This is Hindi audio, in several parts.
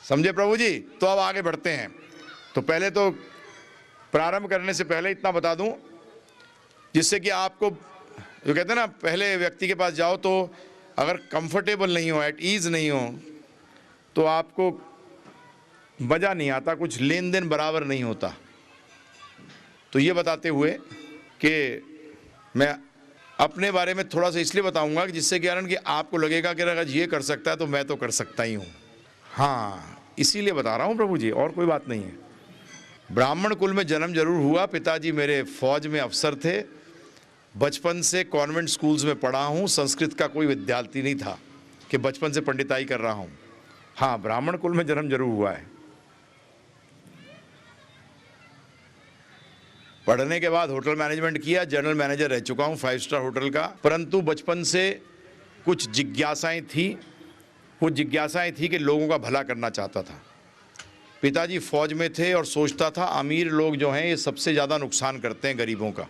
समझे प्रभु जी? तो अब आगे बढ़ते हैं। तो पहले तो प्रारंभ करने से पहले इतना बता दूं, जिससे कि आपको जो कहते हैं ना, पहले व्यक्ति के पास जाओ तो अगर कंफर्टेबल नहीं हो, एट ईज नहीं हो, तो आपको मज़ा नहीं आता, कुछ लेन देन बराबर नहीं होता। तो ये बताते हुए कि मैं अपने बारे में थोड़ा सा इसलिए बताऊंगा कि जिससे कारण कि आपको लगेगा कि अगर ये कर सकता है तो मैं तो कर सकता ही हूँ। हाँ, इसीलिए बता रहा हूँ प्रभु जी, और कोई बात नहीं है। ब्राह्मण कुल में जन्म जरूर हुआ, पिताजी मेरे फौज में अफसर थे, बचपन से कॉन्वेंट स्कूल्स में पढ़ा हूँ, संस्कृत का कोई विद्यार्थी नहीं था कि बचपन से पंडिताई कर रहा हूँ। हाँ, ब्राह्मण कुल में जन्म जरूर हुआ है। पढ़ने के बाद होटल मैनेजमेंट किया, जनरल मैनेजर रह चुका हूँ 5 स्टार होटल का। परंतु बचपन से कुछ जिज्ञासाएं थी कि लोगों का भला करना चाहता था। पिताजी फौज में थे और सोचता था अमीर लोग जो हैं ये सबसे ज़्यादा नुकसान करते हैं गरीबों का,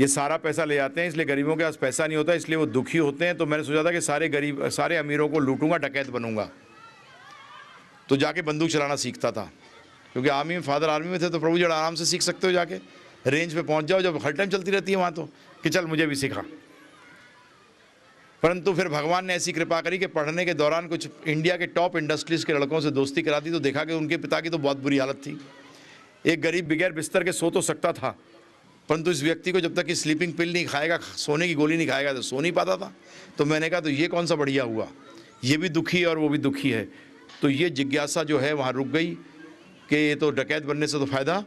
ये सारा पैसा ले जाते हैं, इसलिए गरीबों के पास पैसा नहीं होता, इसलिए वो दुखी होते हैं। तो मैंने सोचा था कि सारे अमीरों को लूटूंगा, डकैत बनूंगा। तो जाके बंदूक चलाना सीखता था, क्योंकि फादर आर्मी में थे। तो प्रभु जी आराम से सीख सकते हो, जाके रेंज पे पहुंच जाओ, जब हर टाइम चलती रहती है वहाँ, तो कि चल मुझे भी सिखा। परंतु फिर भगवान ने ऐसी कृपा करी कि पढ़ने के दौरान कुछ इंडिया के टॉप इंडस्ट्रीज़ के लड़कों से दोस्ती करा दी, तो देखा कि उनके पिता की तो बहुत बुरी हालत थी। एक गरीब बगैर बिस्तर के सो तो सकता था, परंतु इस व्यक्ति को जब तक कि स्लीपिंग पिल नहीं खाएगा, सोने की गोली नहीं खाएगा, तो सो नहीं पाता था। तो मैंने कहा तो ये कौन सा बढ़िया हुआ, ये भी दुखी है और वो भी दुखी है। तो ये जिज्ञासा जो है वहाँ रुक गई कि ये तो डकैत बनने से तो फ़ायदा,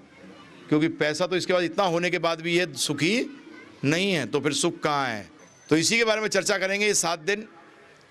क्योंकि पैसा तो इसके बाद इतना होने के बाद भी ये सुखी नहीं है, तो फिर सुख कहाँ है। तो इसी के बारे में चर्चा करेंगे ये 7 दिन।